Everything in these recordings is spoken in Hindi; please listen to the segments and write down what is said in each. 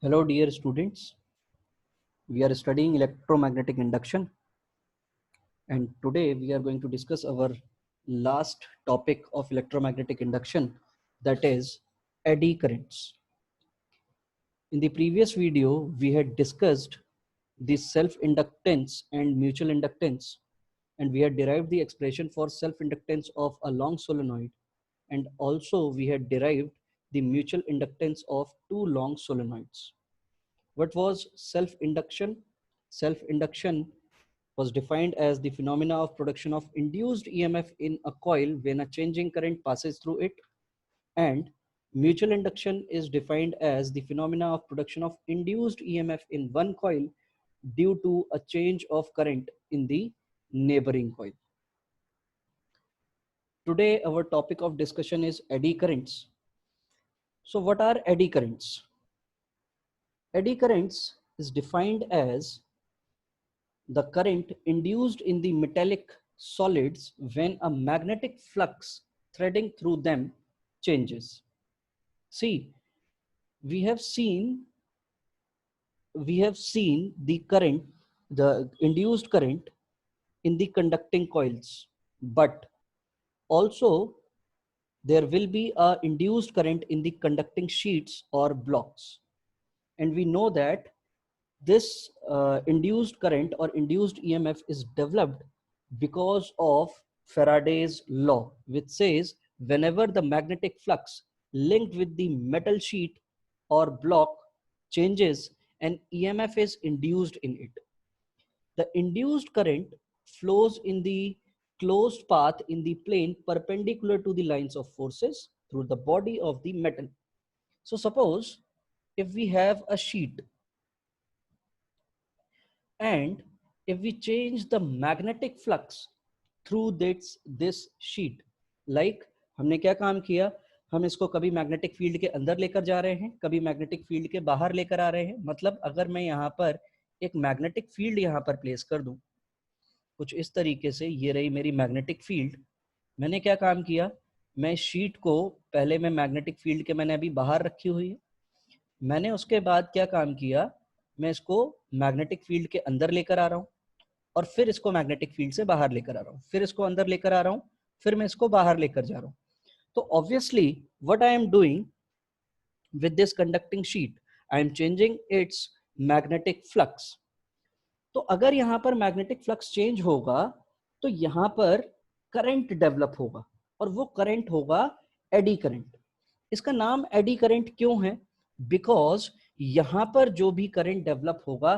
Hello dear students, we are studying electromagnetic induction and today we are going to discuss our last topic of electromagnetic induction, that is eddy currents. In the previous video we had discussed the self-inductance and mutual inductance, and we had derived the expression for self-inductance of a long solenoid, and also we had derived the mutual inductance of two long solenoids. What was self-induction? Self-induction was defined as the phenomena of production of induced EMF in a coil when a changing current passes through it, and mutual induction is defined as the phenomena of production of induced EMF in one coil due to a change of current in the neighboring coil. Today our topic of discussion is eddy currents. So what are eddy currents? Eddy currents is defined as the current induced in the metallic solids when a magnetic flux threading through them changes. See, we have seen the current, the induced current in the conducting coils, but also there will be a induced current in the conducting sheets or blocks. And we know that this induced current or induced EMF is developed because of Faraday's law, which says whenever the magnetic flux linked with the metal sheet or block changes, an EMF is induced in it. The induced current flows in the closed path in the plane perpendicular to the lines of forces through the body of the metal. So suppose if we have a sheet, and if we change the magnetic flux through this sheet, like हमने क्या काम किया, हम इसको कभी मैग्नेटिक फील्ड के अंदर लेकर जा रहे हैं, कभी मैग्नेटिक फील्ड के बाहर लेकर आ रहे हैं. मतलब अगर मैं यहाँ पर एक मैग्नेटिक फील्ड यहाँ पर प्लेस कर दूं कुछ इस तरीके से, ये रही मेरी मैग्नेटिक फील्ड. मैंने क्या काम किया, मैं शीट को पहले मैं मैग्नेटिक फील्ड के मैंने अभी बाहर रखी हुई है, मैंने उसके बाद क्या काम किया, मैं इसको मैग्नेटिक फील्ड के अंदर लेकर आ रहा हूँ और फिर इसको मैग्नेटिक फील्ड से बाहर लेकर आ रहा हूँ, फिर इसको अंदर लेकर आ रहा हूँ, फिर मैं इसको बाहर लेकर जा रहा हूँ. तो obviously what I am doing with this conducting sheet, I am changing its magnetic flux. तो अगर यहाँ पर मैग्नेटिक फ्लक्स चेंज होगा तो यहाँ पर करंट डेवलप होगा और वो करंट होगा एडी करंट. इसका नाम एडी करंट क्यों है? बिकॉज यहाँ पर जो भी करंट डेवलप होगा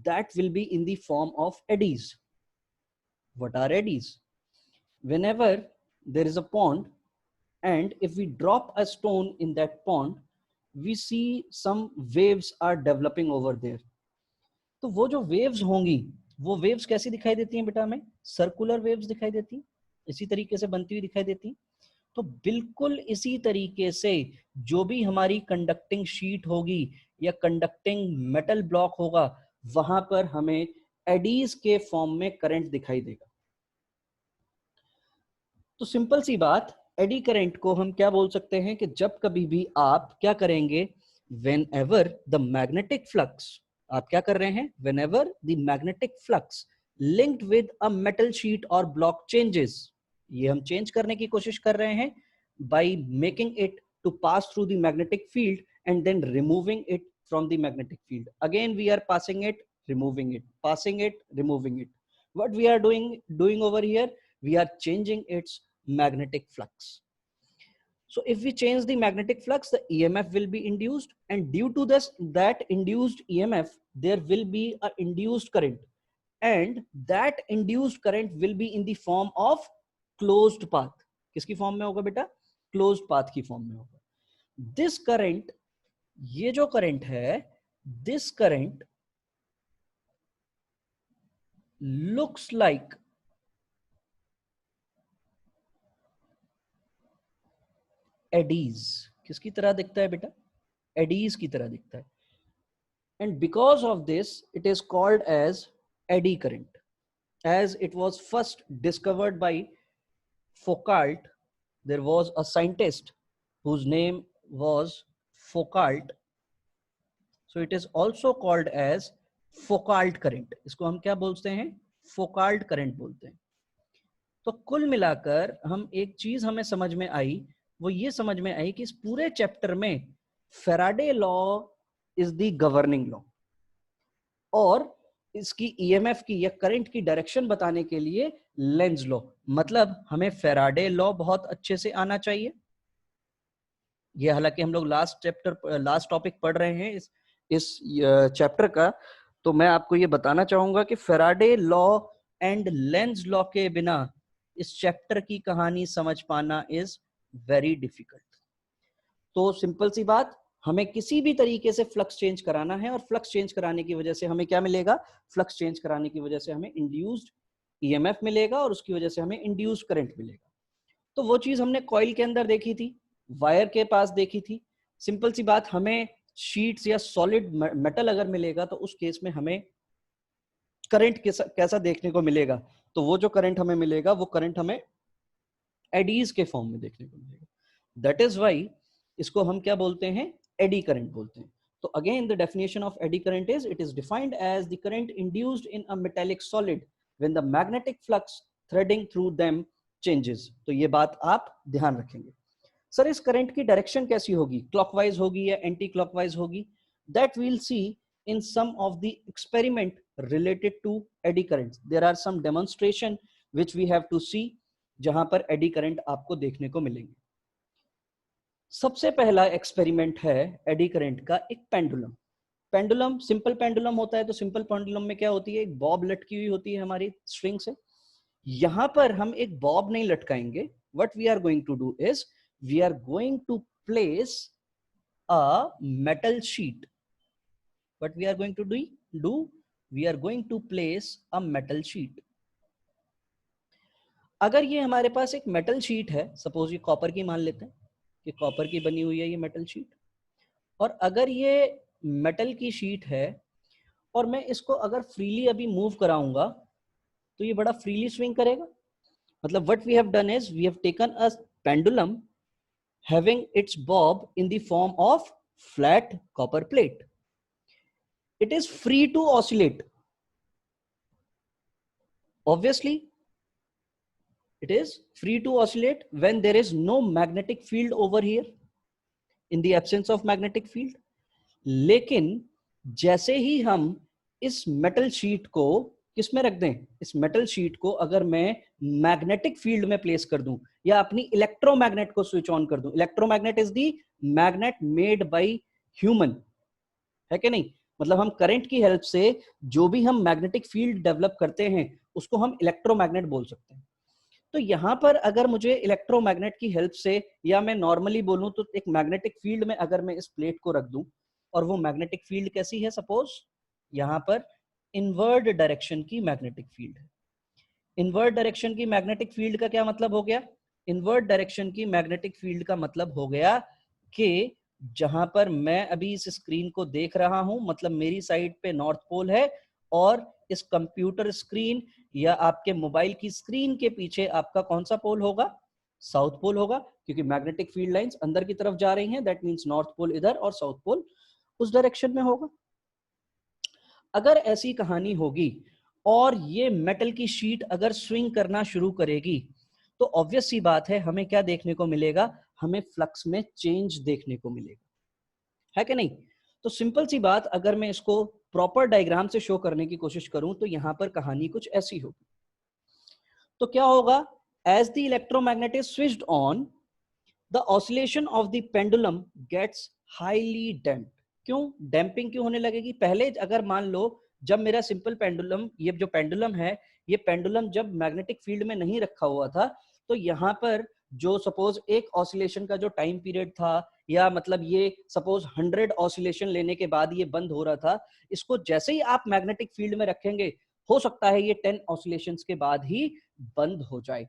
that will be in the form of eddies. What are eddies? Whenever there is a pond and if we drop a stone in that pond, we see some waves are developing over there. तो वो जो वेव्स होंगी, वो वेव्स कैसी दिखाई देती हैं बेटा? हमें सर्कुलर वेव्स दिखाई देती हैं, इसी तरीके से बनती हुई दिखाई देती हैं. तो बिल्कुल इसी तरीके से जो भी हमारी कंडक्टिंग शीट होगी या कंडक्टिंग मेटल ब्लॉक होगा, वहां पर हमें एडीज के फॉर्म में करंट दिखाई देगा. तो सिंपल सी बात, एडी करंट को हम क्या बोल सकते हैं कि जब कभी भी आप क्या करेंगे, whenever the magnetic flux, आप क्या कर रहे हैं, whenever the magnetic flux linked with a metal sheet और ब्लॉक चेंजेस, ये हम चेंज करने की कोशिश कर रहे हैं by making it to pass through the magnetic field and then removing it from the magnetic field. Again we are passing it, removing it, passing it, removing it. What we are doing over here, we are changing its magnetic flux. So if we change the magnetic flux, the EMF will be induced, and due to that induced EMF, there will be a induced current, and that induced current will be in the form of closed path. किसकी फॉर्म में होगा बेटा? क्लोज्ड पाथ की फॉर्म में होगा. दिस करंट, ये जो करंट है, this current looks like eddies. किसकी तरह दिखता है बेटा? eddies की तरह दिखता है. And because of this it is called as eddy current, as it was first discovered by Foucault. There was a scientist whose name was Foucault. So it is also called as Foucault current. इसको हम क्या बोलते हैं? फोकाल्ट करंट बोलते हैं। तो कुल मिलाकर हम एक चीज हमें समझ में आई, वो ये समझ में आई कि इस पूरे चैप्टर में Faraday law is the governing law, और इसकी ईएमएफ की या करंट की डायरेक्शन बताने के लिए लेंज लॉ। मतलब हमें फैराडे लॉ बहुत अच्छे से आना चाहिए। ये हालांकि हम लोग लास्ट टॉपिक पढ़ रहे हैं इस चैप्टर का, तो मैं आपको ये बताना चाहूंगा कि Faraday law and length law के बिना इस चैप्टर की कहानी समझ पाना इज वेरी डिफिकल्ट। तो सिंपल सी बात, हमें किसी भी तरीके से फ्लक्स चेंज कराना है, और फ्लक्स चेंज कराने की वजह से हमें क्या मिलेगा? फ्लक्स चेंज कराने की वजह से हमें इंड्यूस्ड ईएमएफ मिलेगा, और उसकी वजह से हमें इंड्यूस्ड करंट मिलेगा। तो वो चीज हमने कॉइल के अंदर देखी थी, वायर के पास देखी थी। सिंपल सी बात, हमें शीट्स या सॉलिड मेटल अगर मिलेगा तो उस केस में हमें करंट कैसा देखने को मिलेगा? तो वो जो करंट हमें मिलेगा, वो करंट हमें एडीज के फॉर्म में देखने को मिलेगा। दैट इज वाई इसको हम क्या बोलते हैं? एडी करंट बोलते हैं। तो again the definition of eddy current is, it is defined as the current induced in a metallic solid when the magnetic flux threading through them changes. तो ये बात आप ध्यान रखेंगे। सर इस करंट की डायरेक्शन कैसी होगी? क्लॉकवाइज होगी या एंटी क्लॉकवाइज होगी? That will see in some of the experiment related to eddy currents. There are some demonstration which we have to see, जहां पर एडी करंट आपको देखने को मिलेंगे। सबसे पहला एक्सपेरिमेंट है एडी करंट का, एक पेंडुलम। पेंडुलम सिंपल पेंडुलम होता है, तो सिंपल पेंडुलम में क्या होती है? एक बॉब लटकी हुई होती है हमारी स्ट्रिंग से। यहां पर हम एक बॉब नहीं लटकाएंगे। What we are going to do is, we are going to place a metal sheet. What we are going to do? We are going to place a metal sheet. अगर ये हमारे पास एक मेटल शीट है, सपोज ये कॉपर की मान लेते हैं कि कॉपर की बनी हुई है ये मेटल शीट, और अगर ये मेटल की शीट है और मैं इसको अगर फ्रीली अभी मूव कराऊंगा तो ये बड़ा फ्रीली स्विंग करेगा। मतलब what we have done is, we have taken a pendulum having its bob in the form of flat copper plate. It is free to oscillate. Obviously, it is free to oscillate when there is no magnetic field over here, in the absence of magnetic field. लेकिन जैसे ही हम इस मेटल शीट को किस में रख दें, इस मेटल शीट को अगर मैं मैग्नेटिक फील्ड में प्लेस कर दूं या अपनी इलेक्ट्रोमैग्नेट को स्विच ऑन कर दूं, electromagnet is the magnet made by human, है कि नहीं? मतलब हम करंट की हेल्प से जो भी हम मैग्नेटिक फील्ड डेवलप करते हैं उसको हम इलेक्ट्रोमैग्नेट बोल सकते हैं। तो यहां पर अगर मुझे इलेक्ट्रोमैग्नेट की हेल्प से, या मैं नॉर्मली बोलूं तो एक मैग्नेटिक फील्ड में अगर मैं इस प्लेट को रख दूं, और वो मैग्नेटिक फील्ड कैसी है? सपोज यहां पर इनवर्ड डायरेक्शन की मैग्नेटिक फील्ड है। इनवर्ड डायरेक्शन की मैग्नेटिक फील्ड का क्या मतलब हो गया? इनवर्ड डायरेक्शन की मैग्नेटिक फील्ड का मतलब हो गया कि जहां पर मैं अभी इस स्क्रीन को देख रहा हूं, मतलब मेरी साइड पे नॉर्थ पोल है, और इस कंप्यूटर स्क्रीन या आपके मोबाइल की स्क्रीन के पीछे आपका कौन सा पोल होगा? साउथ पोल होगा, क्योंकि मैग्नेटिक फील्ड लाइंस अंदर की तरफ जा रही हैं। दैट मींस नॉर्थ पोल इधर और साउथ पोल उस डायरेक्शन में होगा। अगर ऐसी कहानी होगी और ये मेटल की शीट अगर स्विंग करना शुरू करेगी, तो ऑब्वियस सी बात है हमें क्या देखने को मिलेगा? हमें फ्लक्स में चेंज देखने को मिलेगा, है कि नहीं? तो सिंपल सी बात, अगर मैं इसको प्रॉपर डायग्राम से शो करने की कोशिश करूं तो यहां पर कहानी कुछ ऐसी होगी। तो क्या होगा? As the electromagnet is switched on, the oscillation of the pendulum gets highly damped. क्यों डैम्पिंग क्यों होने लगेगी? पहले अगर मान लो जब मेरा सिंपल पेंडुलम, ये जो पेंडुलम है, ये पेंडुलम जब मैग्नेटिक फील्ड में नहीं रखा हुआ था, तो यहाँ पर जो सपोज एक ऑसिलेशन का जो टाइम पीरियड था, या मतलब ये सपोज 100 ऑसिलेशन लेने के बाद ये बंद हो रहा था, इसको जैसे ही आप मैग्नेटिक फील्ड में रखेंगे, हो सकता है ये 10 ऑसिलेशंस के बाद ही बंद हो जाए।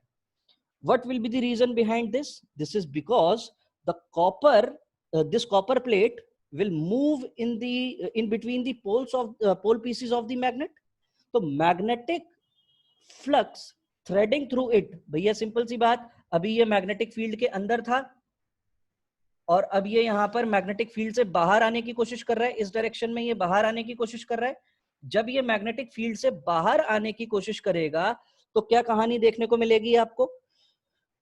What will be the reason behind this? This is because the copper, this copper plate will move in between the poles of pole pieces of the magnet. तो magnetic flux threading through it, भैया सिंपल सी बात, अभी ये मैग्नेटिक फील्ड के अंदर था और अब ये यहाँ पर मैग्नेटिक फील्ड से बाहर आने की कोशिश कर रहा है, इस डायरेक्शन में ये बाहर आने की कोशिश कर रहा है। जब ये मैग्नेटिक फील्ड से बाहर आने की कोशिश करेगा तो क्या कहानी देखने को मिलेगी आपको?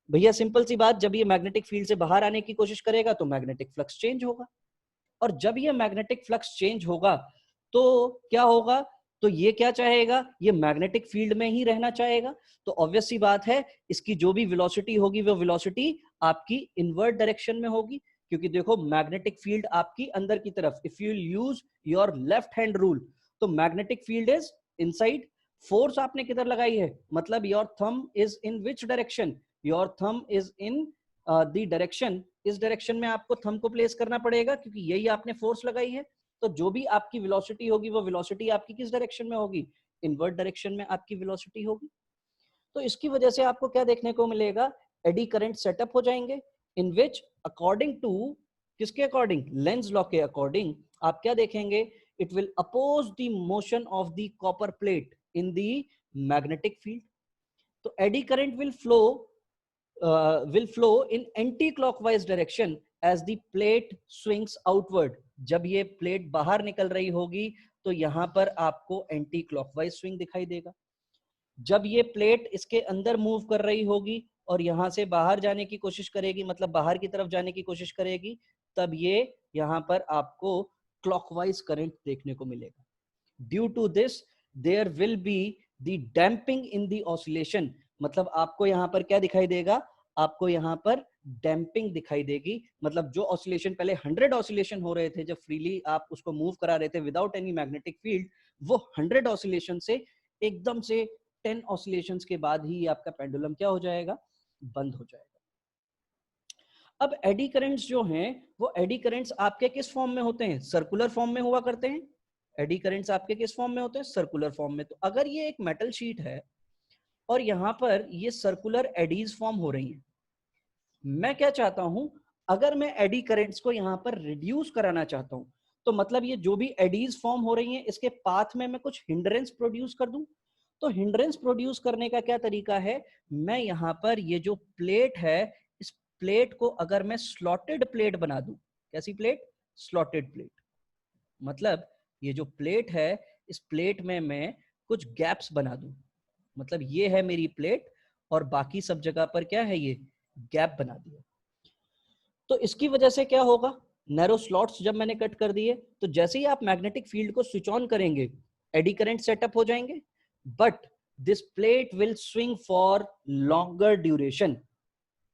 भैया सिंपल सी बात, जब ये मैग्नेटिक फील्ड से बाहर आने की कोशिश करेगा तो मैग्नेटिक फ्लक्स चेंज होगा, और जब ये मैग्नेटिक फ्लक्स चेंज होगा तो क्या होगा? तो ये क्या चाहेगा? ये मैग्नेटिक फील्ड में ही रहना चाहेगा। तो ऑब्वियस सी बात है, इसकी जो भी वेलोसिटी होगी वो वेलोसिटी आपकी इनवर्ट डायरेक्शन में होगी, क्योंकि देखो मैग्नेटिक फील्ड आपकी अंदर की तरफ, if you use your left hand rule, तो magnetic field is inside, force आपने किधर लगाई है, मतलब your thumb is in which direction? Your thumb is in the direction, इस डायरेक्शन में आपको थंब को प्लेस करना पड़ेगा, क्योंकि यही आपने फोर्स लगाई है। तो जो भी आपकी वेलोसिटी होगी वो वेलोसिटी आपकी किस डायरेक्शन में होगी? इनवर्ट डायरेक्शन में आपकी वेलोसिटी होगी। तो इसकी वजह से आपको क्या देखने को मिलेगा? एडी करंट सेटअप हो जाएंगे, इन विच अकॉर्डिंग टू, किसके अकॉर्डिंग? लेंज लॉ के अकॉर्डिंग आप क्या देखेंगे? It will oppose the motion of the copper plate in the magnetic field. तो eddy current will flow in anti-clockwise direction as the plate swings outward। जब ये प्लेट बाहर निकल रही होगी तो यहां पर आपको एंटी क्लॉकवाइज स्विंग दिखाई देगा। जब ये प्लेट इसके अंदर मूव कर रही होगी और यहां से बाहर जाने की कोशिश करेगी, मतलब बाहर की तरफ जाने की कोशिश करेगी, तब ये यहां पर आपको क्लॉकवाइज करंट देखने को मिलेगा। Due to this there will be the damping in the oscillation, मतलब आपको यहां पर क्या दिखाई देगा? आपको यहां पर डैम्पिंग दिखाई देगी, मतलब जो ऑसिलेशन पहले 100 ऑसिलेशन हो रहे थे, जब फ्रीली आप उसको मूव करा रहे थे विदाउट एनी मैग्नेटिक फील्ड, वो 100 ऑसिलेशन से एकदम से 10 ऑसिलेशंस के बाद ही आपका पेंडुलम क्या हो जाएगा? बंद हो जाएगा। अब एडी करंट्स जो हैं, वो एडी करंट्स आपके किस फॉर्म में होते हैं? सर्कुलर फॉर्म में हुआ करते हैं। एडी करंट्स आपके किस फॉर्म में होते हैं? सर्कुलर फॉर्म में। तो अगर ये एक मेटल शीट है और यहां पर ये सर्कुलर एडीज फॉर्म हो रही हैं, मैं क्या चाहता हूं, अगर मैं एडी करंट्स को यहां पर रिड्यूस कराना चाहता हूं, तो मतलब ये जो भी एडीज फॉर्म हो रही हैं इसके पाथ में मैं कुछ हिंड्रेंस प्रोड्यूस कर दूं। तो हिंड्रेंस प्रोड्यूस करने का क्या तरीका है? मैं यहां पर ये जो प्लेट है, इस प्लेट को अगर मैं स्लॉटेड प्लेट बना दूं। कैसी प्लेट? Slotted plate. मतलब ये जो प्लेट है, इस प्लेट में मैं कुछ गैप्स बना दूं, मतलब ये है मेरी प्लेट और बाकी सब जगह पर क्या है? ये गैप बना दिया। तो इसकी वजह से क्या होगा? नैरो स्लॉट्स जब मैंने कट कर दिए, तो जैसे ही आप मैग्नेटिक फील्ड को स्विच ऑन करेंगे, एडी करंट सेटअप हो जाएंगे, but this plate will swing for longer duration.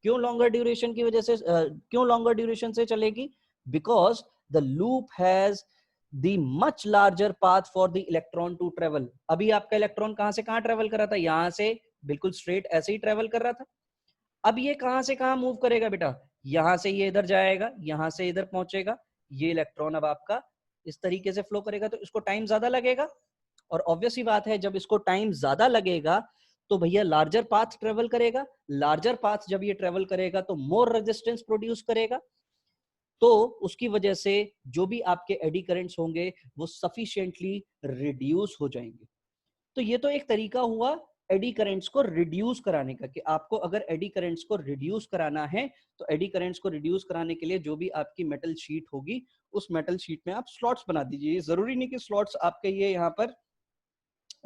क्यों लॉन्गर ड्यूरेशन की वजह से, क्यों लॉन्गर ड्यूरेशन से चलेगी? Because the loop has the much larger path for the electron to travel. अभी आपका इलेक्ट्रॉन कहां से कहां ट्रेवल कर रहा था? यहां से बिल्कुल स्ट्रेट ऐसे ही ट्रेवल कर रहा था। अब ये कहां से कहां मूव करेगा बेटा? यहां से ये इधर जाएगा, यहां से इधर पहुंचेगा। ये इलेक्ट्रॉन अब आपका इस तरीके से फ्लो करेगा, तो इसको टाइम ज्यादा लगेगा। और ऑब्वियस ही बात है, जब इसको टाइम ज्यादा लगेगा तो भैया लार्जर पाथ ट्रेवल करेगा। लार्जर पाथ जब ये ट्रेवल करेगा तो मोर रेजिस्टेंस प्रोड्यूस करेगा, तो उसकी वजह से जो भी आपके एडी करंट्स होंगे वो सफिशिएंटली रिड्यूस हो जाएंगे। तो ये तो एक तरीका हुआ एडी करंट्स को रिड्यूस कराने का, कि आपको अगर एडी करंट्स को रिड्यूस कराना है तो एडी करंट्स को रिड्यूस कराने के लिए जो भी आपकी मेटल शीट होगी, उस मेटल शीट में आप स्लॉट्स बना दीजिए। जरूरी नहीं कि स्लॉट्स आपके ये यहाँ पर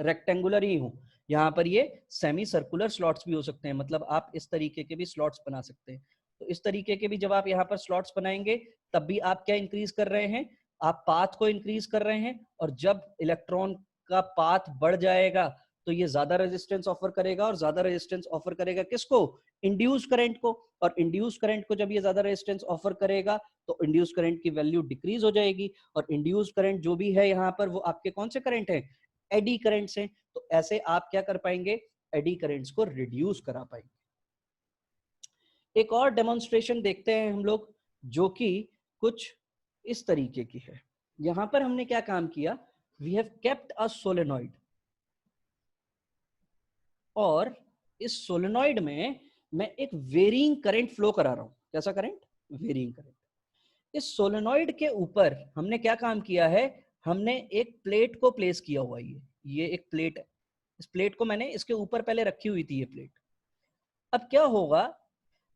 रेक्टेंगुलर ही हो, यहाँ पर ये सेमी सर्कुलर स्लॉट्स भी हो सकते हैं, मतलब आप इस तरीके के भी स्लॉट्स बना सकते हैं। तो इस तरीके के भी जब आप यहाँ पर स्लॉट्स बनाएंगे, तब भी आप क्या इंक्रीज कर रहे हैं? आप पाथ को इंक्रीज कर रहे हैं। और जब इलेक्ट्रॉन का पाथ बढ़ जाएगा तो ये ज्यादा रेजिस्टेंस ऑफर करेगा, और ज्यादा रेजिस्टेंस ऑफर करेगा किसको? इंड्यूस करंट को। और इंड्यूस करंट को जब ये ज्यादा रेजिस्टेंस ऑफर करेगा तो इंड्यूस करंट की वैल्यू डिक्रीज हो जाएगी, और इंड्यूस करंट जो भी है यहाँ पर वो आपके कौन से करंट है? एडी करंट्स हैं। तो ऐसे आप क्या कर पाएंगे? एडी करंट्स को रिड्यूस करा पाएंगे। एक और डेमोन्स्ट्रेशन देखते हैं हम लोग, जो कि कुछ इस तरीके की है। यहां पर हमने क्या काम किया? We have kept a solenoid, और इस सोलेनॉइड में मैं एक वेरिंग करंट फ्लो करा रहा हूं। कैसा करंट? Varying current. इस सोलेनॉइड के ऊपर हमने क्या काम किया है? हमने एक प्लेट को प्लेस किया हुआ है। ये एक प्लेट है, इस प्लेट को मैंने इसके ऊपर पहले रखी हुई थी ये प्लेट। अब क्या होगा?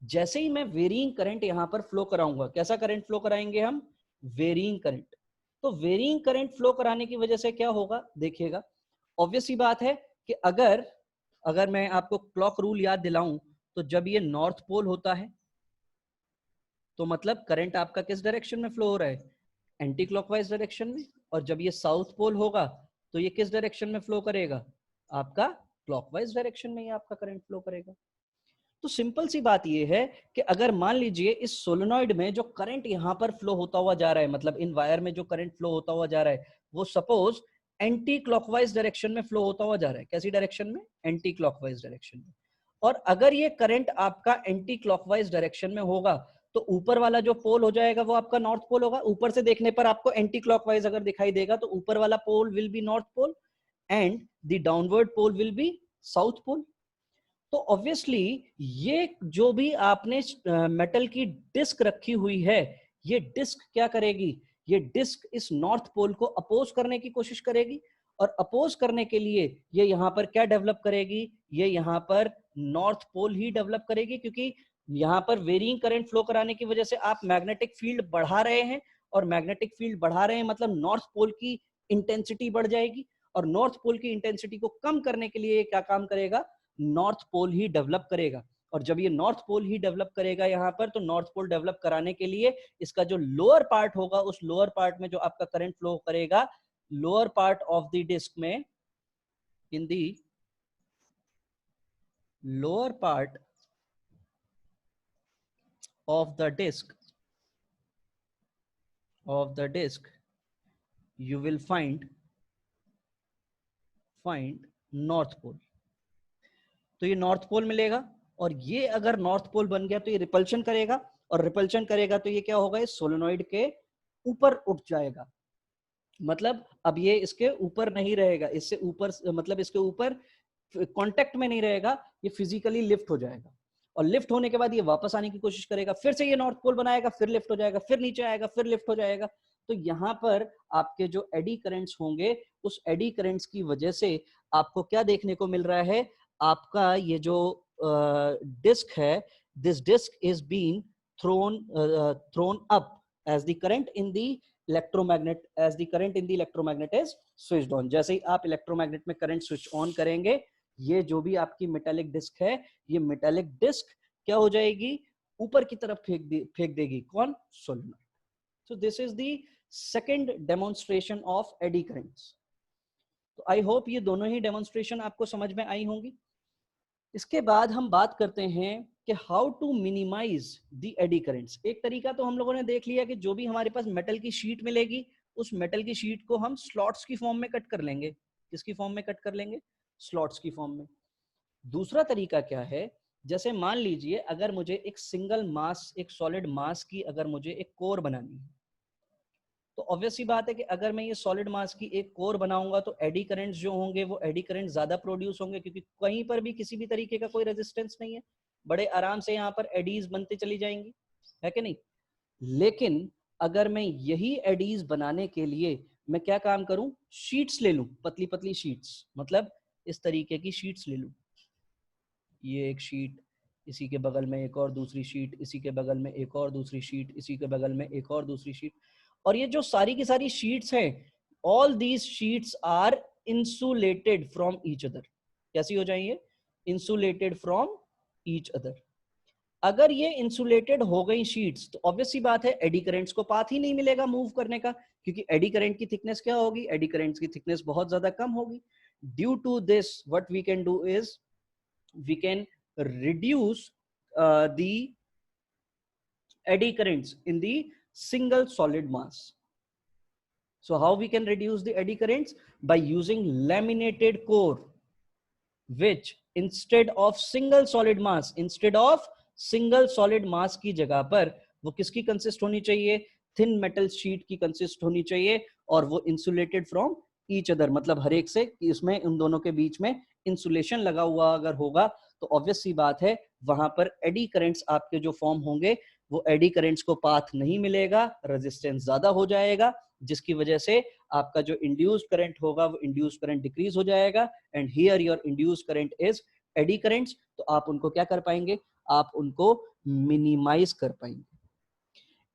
जैसे ही मैं वेरिंग करंट यहां पर फ्लो कराऊंगा, कैसा करंट फ्लो कराएंगे हम? Varying current. तो वेरिंग करंट फ्लो कराने की वजह से क्या होगा, देखिएगा, ऑब्वियस सी बात है कि अगर मैं आपको क्लॉक रूल याद दिलाऊं, तो जब ये नॉर्थ पोल होता है तो मतलब करंट आपका किस डायरेक्शन में फ्लो हो रहा है? एंटी क्लॉकवाइज डायरेक्शन में। और जब ये साउथ पोल होगा तो ये किस डायरेक्शन में फ्लो करेगा? आपका क्लॉकवाइज डायरेक्शन में ही आपका करंट फ्लो करेगा। तो सिंपल सी बात ये है कि अगर मान लीजिए इस सोलेनॉइड में जो करंट यहां पर फ्लो होता हुआ जा रहा है, मतलब इन वायर में जो करंट फ्लो होता हुआ जा रहा है, वो सपोज एंटी क्लॉकवाइज डायरेक्शन में फ्लो होता हुआ जा रहा है। कैसी डायरेक्शन में? एंटी क्लॉकवाइज डायरेक्शन में। और अगर ये करंट आपका एंटी क्लॉकवाइज डायरेक्शन में होगा तो ऊपर वाला जो पोल हो जाएगा वो आपका नॉर्थ पोल होगा। ऊपर से देखने पर आपको एंटी क्लॉकवाइज अगर दिखाई देगा तो ऊपर वाला pole will be north pole and the downward pole will be south pole. तो ऑब्वियसली ये जो भी आपने मेटल की डिस्क रखी हुई है, ये डिस्क क्या करेगी? ये डिस्क इस नॉर्थ पोल को अपोज करने की कोशिश करेगी। और अपोज करने के लिए ये यहां पर क्या डेवलप करेगी? ये यहां पर नॉर्थ पोल ही डेवलप करेगी, क्योंकि यहां पर वेरिंग करंट फ्लो कराने की वजह से आप मैग्नेटिक फील्ड बढ़ा रहे हैं। और मैग्नेटिक फील्ड बढ़ा रहे हैं मतलब नॉर्थ पोल की इंटेंसिटी बढ़ जाएगी। और नॉर्थ पोल की इंटेंसिटी को कम करने के लिए क्या काम करेगा? नॉर्थ पोल ही डेवलप करेगा। और जब ये नॉर्थ पोल ही डेवलप करेगा यहां पर, तो नॉर्थ पोल डेवलप कराने के लिए इसका जो लोअर पार्ट होगा, उस लोअर पार्ट में जो आपका करंट फ्लो करेगा, lower part of the disk में, in the lower part of the disk you will find north pole. तो ये नॉर्थ पोल मिलेगा। और ये अगर नॉर्थ पोल बन गया तो ये रिपल्शन करेगा, और रिपल्शन करेगा तो ये क्या होगा? इस सोलेनॉइड के ऊपर उठ जाएगा। मतलब अब ये इसके ऊपर नहीं रहेगा, इससे ऊपर, मतलब इसके ऊपर कांटेक्ट में नहीं रहेगा, ये फिजिकली लिफ्ट हो जाएगा। और लिफ्ट होने के बाद ये वापस आने की कोशिश करेगा, फिर से ये नॉर्थ पोल बनाएगा, फिर लिफ्ट हो जाएगा, फिर नीचे आएगा, फिर लिफ्ट हो जाएगा। तो यहाँ पर आपके जो एडी करंट्स होंगे, उस एडी करंट्स की वजह से आपको क्या देखने को मिल रहा है? आपका ये जो डिस्क है, this disc is being thrown up as the current in the electromagnet is switched on। जैसे ही आप इलेक्ट्रोमैग्नेट में करंट स्विच ऑन करेंगे, ये जो भी आपकी मेटालिक डिस्क है, ये मेटालिक डिस्क क्या हो जाएगी? ऊपर की तरफ फेंक देगी। कौन? Solenoid. So this is the second demonstration of eddy currents. तो आई होप ये दोनों ही डेमोन्स्ट्रेशन आपको समझ में आई होंगी। इसके बाद हम बात करते हैं कि how to minimise the eddy currents. एक तरीका तो हम लोगों ने देख लिया कि जो भी हमारे पास मेटल की शीट मिलेगी, उस मेटल की शीट को हम स्लॉट्स की फॉर्म में कट कर लेंगे। किसकी फॉर्म में कट कर लेंगे? स्लॉट्स की फॉर्म में। दूसरा तरीका क्या है? जैसे मान लीजिए अगर मुझे एक सिंगल मास, एक सॉलिड मास की अगर मुझे एक कोर बनानी है, तो ऑब्वियस सी बात है कि अगर मैं ये सॉलिड मास की एक कोर बनाऊंगा तो एडी करंट्स जो होंगे वो एडी करंट ज्यादा प्रोड्यूस होंगे, क्योंकि कहीं पर भी किसी भी तरीके का कोई रेजिस्टेंस नहीं है। बड़े आराम से यहाँ पर एडीज बनती चली जाएंगी, है कि नहीं? लेकिन अगर मैं यही एडीज बनाने के लिए मैं क्या काम करूं? शीट्स ले लूं, पतली पतली शीट्स, मतलब इस तरीके की शीट्स ले लूं। ये एक शीट, इसी के बगल में एक और दूसरी शीट, इसी के बगल में एक और दूसरी शीट, इसी के बगल में एक और दूसरी शीट। और ये जो सारी की सारी शीट्स हैं, all these sheets are insulated from each other. कैसी हो जाएंगे? Insulated from each other. अगर ये इंसुलेटेड हो गई शीट्स तो ऑब्वियस सी बात है एडी करंट्स को पाथ ही नहीं मिलेगा मूव करने का, क्योंकि एडी करंट की थिकनेस क्या होगी? एडी करंट्स की थिकनेस बहुत ज्यादा कम होगी। Due to this what we can do is we can reduce the eddy currents in the single solid mass. So how we can reduce the eddy currents? By using laminated core, which instead of single solid mass की जगह पर वो किसकी कंसिस्ट होनी चाहिए? थिन मेटल शीट की कंसिस्ट होनी चाहिए, और वो इंसुलेटेड फ्रॉम ईच अदर, मतलब हर एक से इसमें उन दोनों के बीच में इंसुलेशन लगा हुआ अगर होगा तो ऑब्वियस सी बात है वहां पर एडी करंट्स आपके जो फॉर्म होंगे वो एडी करंट्स को पाथ नहीं मिलेगा, रेजिस्टेंस ज्यादा हो जाएगा, जिसकी वजह से आपका जो इंड्यूस्ड करंट होगा वो इंड्यूस्ड करंट डिक्रीज हो जाएगा। And here your induced current is eddy currents. तो आप उनको क्या कर पाएंगे? आप उनको मिनिमाइज कर पाएंगे।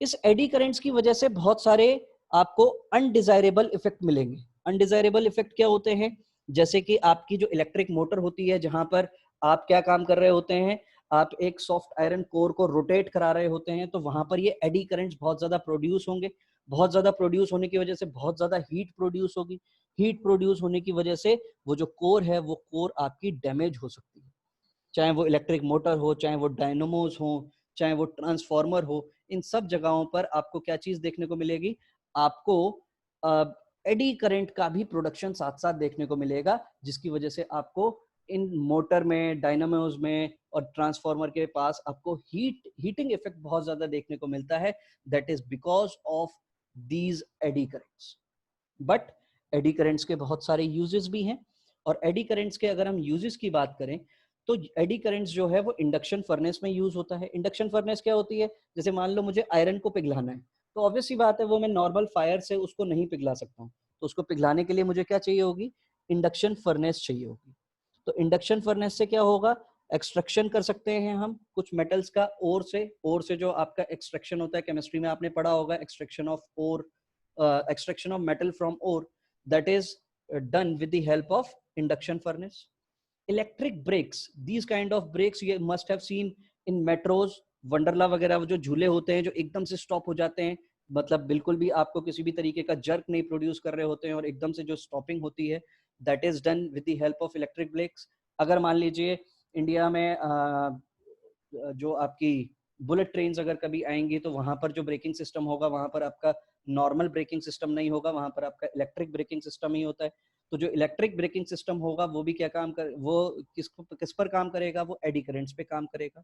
इस एडी करेंट्स की वजह से बहुत सारे आपको अनडिजायरेबल इफेक्ट मिलेंगे। अनडिजायरेबल इफेक्ट क्या होते हैं? जैसे कि आपकी जो इलेक्ट्रिक मोटर होती है, जहां पर आप क्या काम कर रहे होते हैं, आप एक सॉफ्ट आयरन कोर को रोटेट करा रहे होते हैं, तो वहां पर ये एडी करंट्स बहुत ज्यादा प्रोड्यूस होंगे। बहुत ज्यादा प्रोड्यूस होने की वजह से बहुत ज्यादा हीट प्रोड्यूस होगी। हीट प्रोड्यूस होने की वजह से वो जो कोर है, वो कोर आपकी डैमेज हो सकती है। चाहे वो इलेक्ट्रिक मोटर हो, चाहे वो डायनोमोस हो, चाहे वो ट्रांसफार्मर हो, इन सब जगहों पर आपको क्या चीज देखने को मिलेगी? आपको एडी करंट का भी प्रोडक्शन साथ साथ देखने को मिलेगा, जिसकी वजह से आपको इन मोटर में, डायनामोस में और ट्रांसफार्मर के पास आपको हीटिंग इफेक्ट बहुत ज्यादा देखने को मिलता है। That is because of these eddy currents. But AD currents के बहुत सारे यूजेस भी हैं, और एडी करेंट्स के अगर हम यूजेस की बात करें तो एडी करेंट्स जो है वो इंडक्शन फर्नेस में यूज होता है। इंडक्शन फर्नेस क्या होती है? जैसे मान लो मुझे आयरन को पिघलाना है, तो ऑब्वियस सी बात है वो मैं नॉर्मल फायर से उसको नहीं पिघला सकता हूँ, तो उसको पिघलाने के लिए मुझे क्या चाहिए होगी? इंडक्शन फर्नेस चाहिए होगी। तो इंडक्शन फर्नेस से क्या होगा? एक्सट्रैक्शन कर सकते हैं हम कुछ मेटल्स का ओर से। ओर से जो आपका एक्सट्रैक्शन होता है, केमिस्ट्री में आपने पढ़ा होगा, extraction of ore, extraction of metal from ore, that is done with the help of induction furnace. Electric brakes, these kind of brakes you must have seen in metros, Wonderla वगैरह, वो जो झूले होते हैं जो एकदम से स्टॉप हो जाते हैं, मतलब बिल्कुल भी आपको किसी भी तरीके का जर्क नहीं प्रोड्यूस कर रहे होते हैं और एकदम से जो स्टॉपिंग होती है, that is done with the help of electric brakes. अगर मान लीजिए इंडिया में जो आपकी बुलेट ट्रेन अगर कभी आएंगी, तो वहां पर जो ब्रेकिंग सिस्टम होगा, वहां पर आपका नॉर्मल ब्रेकिंग सिस्टम नहीं होगा, वहां पर आपका इलेक्ट्रिक ब्रेकिंग सिस्टम ही होता है। तो जो इलेक्ट्रिक ब्रेकिंग सिस्टम होगा वो भी क्या काम कर, वो किस पर काम करेगा? वो एडी करेंट्स पे काम करेगा।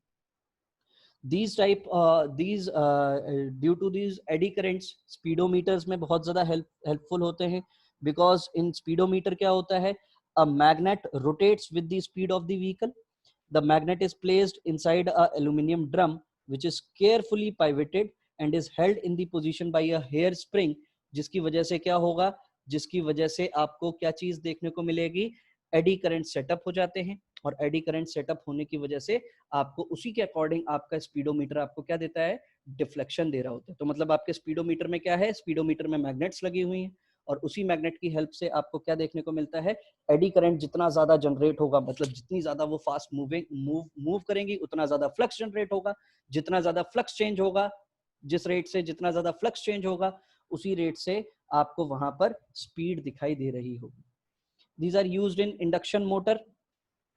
Due to these eddy currents, speedometers में बहुत ज्यादा हेल्पफुल होते हैं, बिकॉज इन स्पीडोमीटर क्या होता है? A magnet rotates with the speed of the vehicle. The magnet is placed inside a aluminum drum which is carefully pivoted and is held in the position by a hair spring, जिसकी वजह से क्या होगा? जिसकी वजह से आपको क्या चीज देखने को मिलेगी? एडी करंट सेटअप हो जाते हैं, और एडी करंट सेटअप होने की वजह से आपको उसी के अकॉर्डिंग आपका स्पीडोमीटर आपको क्या देता है? डिफ्लेक्शन दे रहा होता है। तो मतलब आपके स्पीडोमीटर में क्या है? स्पीडोमीटर में मैग्नेट्स लगी हुई हैं, और उसी मैग्नेट की हेल्प से आपको क्या देखने को मिलता है? एडी करंट जितना ज्यादा जनरेट होगा, मतलब जितनी ज्यादा वो फास्ट मूव करेंगी, उतना ज्यादा फ्लक्स जनरेट होगा। जितना ज्यादा फ्लक्स चेंज होगा, जिस रेट से जितना ज्यादा फ्लक्स चेंज होगा, उसी रेट से आपको वहां पर स्पीड दिखाई दे रही होगी। These are used in induction motor.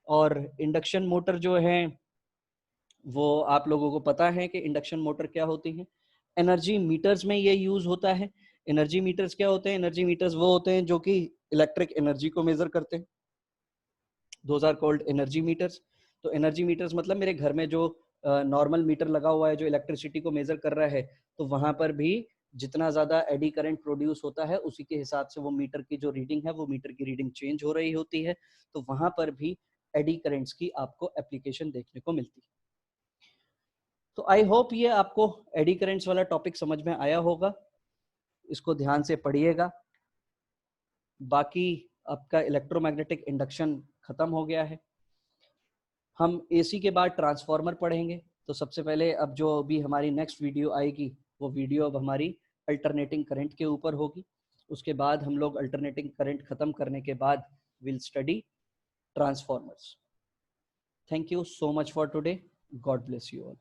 और इंडक्शन मोटर जो है वो आप लोगों को पता है कि इंडक्शन मोटर क्या होती है। एनर्जी मीटर्स में ये यूज होता है। एनर्जी मीटर्स क्या होते हैं? एनर्जी मीटर्स वो होते हैं जो कि इलेक्ट्रिक एनर्जी को मेजर करते हैं। Those are called energy meters. तो एनर्जी मीटर्स मतलब मेरे घर में जो नॉर्मल मीटर लगा हुआ है जो इलेक्ट्रिसिटी को मेजर कर रहा है, तो वहां पर भी जितना ज्यादा एडी करंट प्रोड्यूस होता है, उसी के हिसाब से वो मीटर की जो रीडिंग है, वो मीटर की रीडिंग चेंज हो रही होती है। तो वहां पर भी एडी करंट्स की आपको एप्लीकेशन देखने को मिलती है। तो आई होप ये आपको एडी करेंट्स वाला टॉपिक समझ में आया होगा। इसको ध्यान से पढ़िएगा। बाकी आपका इलेक्ट्रोमैग्नेटिक इंडक्शन खत्म हो गया है। हम एसी के बाद ट्रांसफार्मर पढ़ेंगे। तो सबसे पहले अब जो भी हमारी नेक्स्ट वीडियो आएगी, वो वीडियो अब हमारी अल्टरनेटिंग करंट के ऊपर होगी। उसके बाद हम लोग अल्टरनेटिंग करंट खत्म करने के बाद will study transformers. Thank you so much for today. God bless you all.